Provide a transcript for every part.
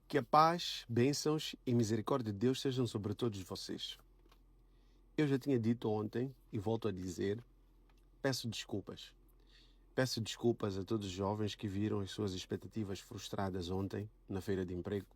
Que a paz, bênçãos e misericórdia de Deus sejam sobre todos vocês. Eu já tinha dito ontem e volto a dizer, peço desculpas. Peço desculpas a todos os jovens que viram as suas expectativas frustradas ontem na feira de emprego.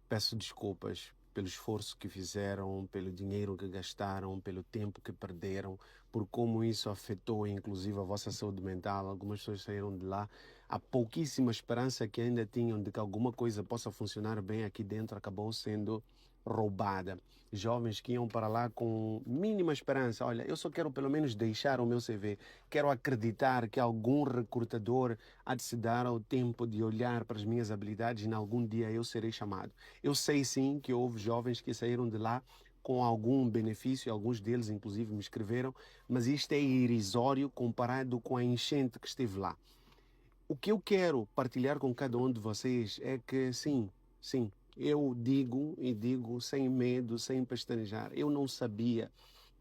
Peço desculpas pelo esforço que fizeram, pelo dinheiro que gastaram, pelo tempo que perderam, por como isso afetou inclusive a vossa saúde mental. Algumas pessoas saíram de lá, a pouquíssima esperança que ainda tinham de que alguma coisa possa funcionar bem aqui dentro acabou sendo roubada. Jovens que iam para lá com mínima esperança. Olha, eu só quero pelo menos deixar o meu CV. Quero acreditar que algum recrutador há de se dar ao tempo de olhar para as minhas habilidades e em algum dia eu serei chamado. Eu sei sim que houve jovens que saíram de lá com algum benefício, alguns deles inclusive me escreveram, mas isto é irrisório comparado com a enchente que esteve lá. O que eu quero partilhar com cada um de vocês é que sim, eu digo e digo sem medo, sem pestanejar, eu não sabia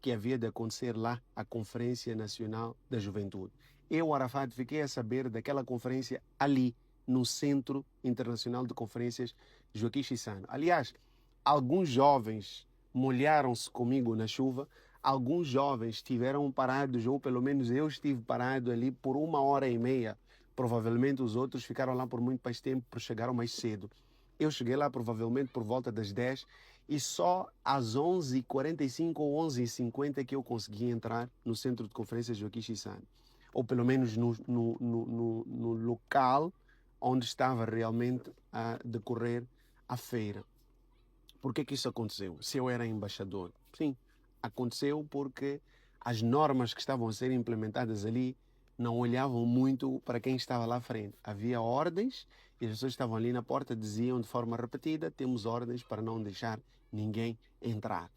que havia de acontecer lá a Conferência Nacional da Juventude. Eu, Arafat, fiquei a saber daquela conferência ali, no Centro Internacional de Conferências Joaquim Chissano. Aliás, alguns jovens molharam-se comigo na chuva, alguns jovens estiveram parados, ou pelo menos eu estive parado ali por 1 hora e meia. Provavelmente os outros ficaram lá por muito mais tempo, porque chegaram mais cedo. Eu cheguei lá provavelmente por volta das 10 e só às 11h45 ou 11h50 que eu consegui entrar no Centro de Conferências Joaquim Chissano. Ou pelo menos no local onde estava realmente a decorrer a feira. Por que isso aconteceu? Se eu era embaixador? Sim, aconteceu porque as normas que estavam a ser implementadas ali não olhavam muito para quem estava lá à frente. Havia ordens e as pessoas estavam ali na porta diziam de forma repetida: temos ordens para não deixar ninguém entrar.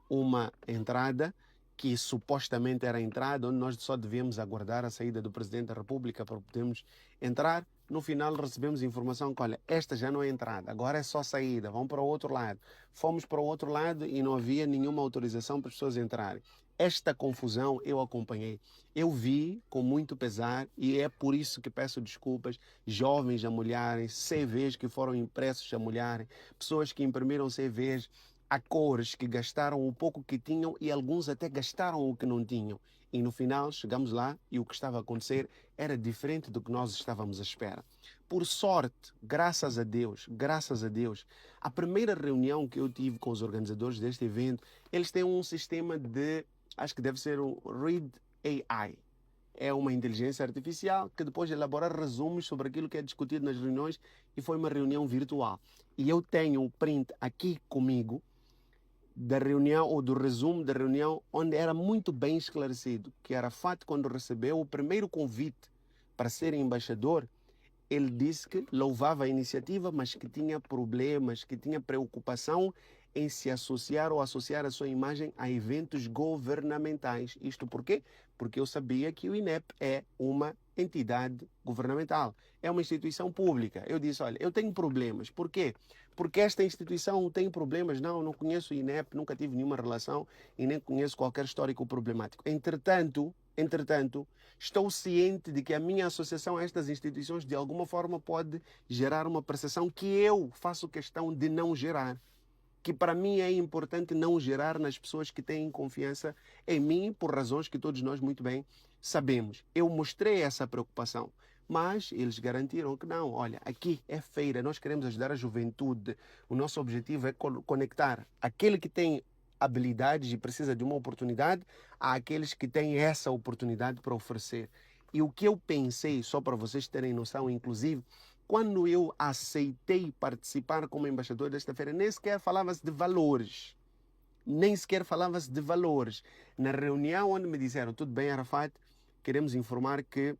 Uma entrada que supostamente era a entrada onde nós só devíamos aguardar a saída do Presidente da República para podermos entrar. No final recebemos informação que, olha, esta já não é entrada, agora é só saída, vão para o outro lado. Fomos para o outro lado e não havia nenhuma autorização para as pessoas entrarem. Esta confusão eu acompanhei. Eu vi com muito pesar e é por isso que peço desculpas. Jovens a molharem, CVs que foram impressos a molharem, pessoas que imprimiram CVs a cores, que gastaram o pouco que tinham e alguns até gastaram o que não tinham. E no final chegamos lá e o que estava a acontecer era diferente do que nós estávamos à espera. Por sorte, graças a Deus, a primeira reunião que eu tive com os organizadores deste evento, eles têm um sistema de, acho que deve ser um Read AI. É uma inteligência artificial que depois elabora resumos sobre aquilo que é discutido nas reuniões e foi uma reunião virtual. E eu tenho o print aqui comigo da reunião ou do resumo da reunião onde era muito bem esclarecido que Arafat, quando recebeu o primeiro convite para ser embaixador, ele disse que louvava a iniciativa, mas que tinha problemas, que tinha preocupação em se associar ou associar a sua imagem a eventos governamentais. Isto por quê? Porque eu sabia que o INEP é uma entidade governamental, é uma instituição pública. Eu disse, olha, eu tenho problemas. Por quê? Porque esta instituição tem problemas. Não conheço o INEP, nunca tive nenhuma relação e nem conheço qualquer histórico problemático. Entretanto, estou ciente de que a minha associação a estas instituições de alguma forma pode gerar uma percepção que eu faço questão de não gerar. Que para mim é importante não gerar nas pessoas que têm confiança em mim, por razões que todos nós muito bem sabemos. Eu mostrei essa preocupação, mas eles garantiram que não, olha, aqui é feira, nós queremos ajudar a juventude, o nosso objetivo é conectar aquele que tem habilidades e precisa de uma oportunidade àqueles que têm essa oportunidade para oferecer. E o que eu pensei, só para vocês terem noção, inclusive, quando eu aceitei participar como embaixador desta feira, nem sequer falava-se de valores. Nem sequer falava-se de valores. Na reunião onde me disseram, tudo bem, Arafat, queremos informar que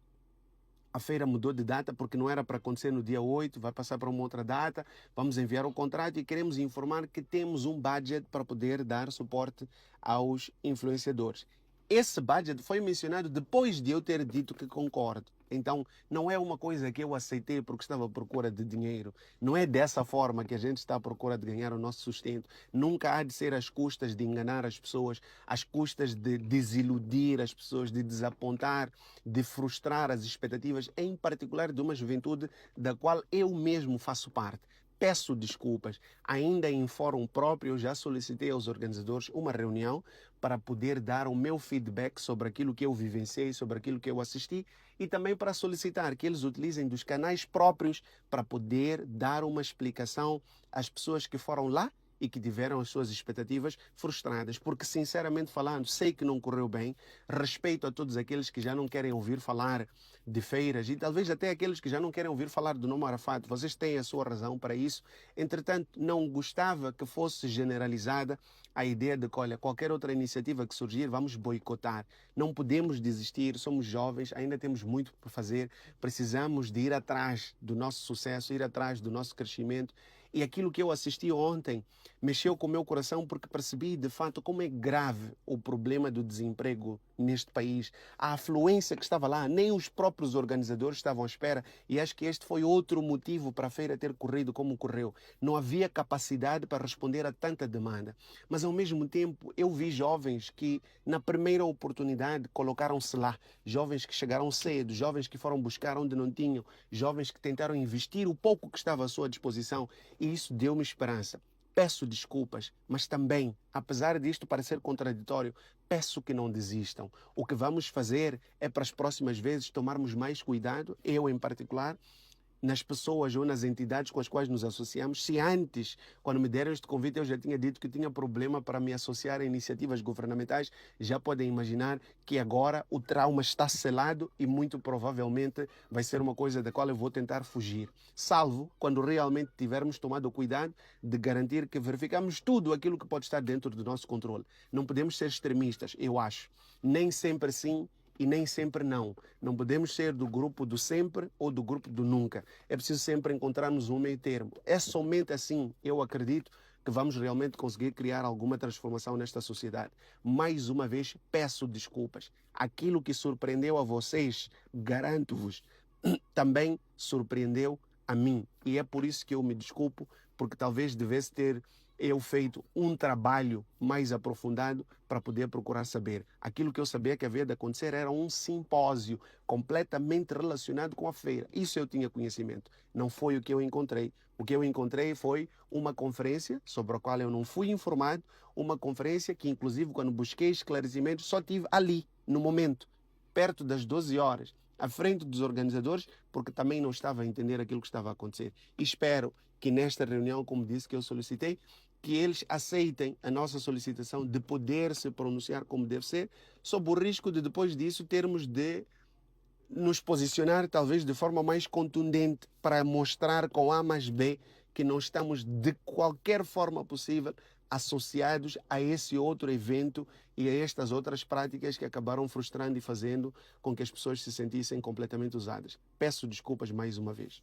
a feira mudou de data porque não era para acontecer no dia 8, vai passar para uma outra data, vamos enviar o contrato e queremos informar que temos um budget para poder dar suporte aos influenciadores. Esse budget foi mencionado depois de eu ter dito que concordo. Então, não é uma coisa que eu aceitei porque estava à procura de dinheiro. Não é dessa forma que a gente está à procura de ganhar o nosso sustento. Nunca há de ser às custas de enganar as pessoas, às custas de desiludir as pessoas, de desapontar, de frustrar as expectativas, em particular de uma juventude da qual eu mesmo faço parte. Peço desculpas. Ainda em fórum próprio, eu já solicitei aos organizadores uma reunião para poder dar o meu feedback sobre aquilo que eu vivenciei, sobre aquilo que eu assisti e também para solicitar que eles utilizem dos canais próprios para poder dar uma explicação às pessoas que foram lá e que tiveram as suas expectativas frustradas, porque sinceramente falando, sei que não correu bem, respeito a todos aqueles que já não querem ouvir falar de feiras e talvez até aqueles que já não querem ouvir falar do nome Arafat, vocês têm a sua razão para isso, entretanto não gostava que fosse generalizada a ideia de que, olha, qualquer outra iniciativa que surgir, vamos boicotar. Não podemos desistir, somos jovens, ainda temos muito por fazer, precisamos de ir atrás do nosso sucesso, ir atrás do nosso crescimento. E aquilo que eu assisti ontem mexeu com o meu coração porque percebi de fato como é grave o problema do desemprego neste país. A afluência que estava lá, nem os próprios organizadores estavam à espera e acho que este foi outro motivo para a feira ter corrido como correu. Não havia capacidade para responder a tanta demanda. Mas ao mesmo tempo eu vi jovens que na primeira oportunidade colocaram-se lá. Jovens que chegaram cedo, jovens que foram buscar onde não tinham, jovens que tentaram investir o pouco que estava à sua disposição e isso deu-me esperança. Peço desculpas, mas também, apesar disto parecer contraditório, peço que não desistam. O que vamos fazer é para as próximas vezes tomarmos mais cuidado, eu em particular, nas pessoas ou nas entidades com as quais nos associamos. Se antes, quando me deram este convite, eu já tinha dito que tinha problema para me associar a iniciativas governamentais, já podem imaginar que agora o trauma está selado e muito provavelmente vai ser uma coisa da qual eu vou tentar fugir. Salvo quando realmente tivermos tomado cuidado de garantir que verificamos tudo aquilo que pode estar dentro do nosso controle. Não podemos ser extremistas, eu acho. Nem sempre sim e nem sempre não. Não podemos ser do grupo do sempre ou do grupo do nunca. É preciso sempre encontrarmos um meio termo. É somente assim, eu acredito, que vamos realmente conseguir criar alguma transformação nesta sociedade. Mais uma vez, peço desculpas. Aquilo que surpreendeu a vocês, garanto-vos, também surpreendeu a mim. E é por isso que eu me desculpo, porque talvez devesse ter eu feito um trabalho mais aprofundado para poder procurar saber. Aquilo que eu sabia que havia de acontecer era um simpósio completamente relacionado com a feira. Isso eu tinha conhecimento. Não foi o que eu encontrei. O que eu encontrei foi uma conferência sobre a qual eu não fui informado, uma conferência que, inclusive, quando busquei esclarecimentos, só tive ali, no momento, perto das 12 horas, à frente dos organizadores, porque também não estava a entender aquilo que estava a acontecer. E espero que nesta reunião, como disse que eu solicitei, que eles aceitem a nossa solicitação de poder se pronunciar como deve ser, sob o risco de depois disso termos de nos posicionar talvez de forma mais contundente para mostrar com A mais B que não estamos de qualquer forma possível associados a esse outro evento e a estas outras práticas que acabaram frustrando e fazendo com que as pessoas se sentissem completamente usadas. Peço desculpas mais uma vez.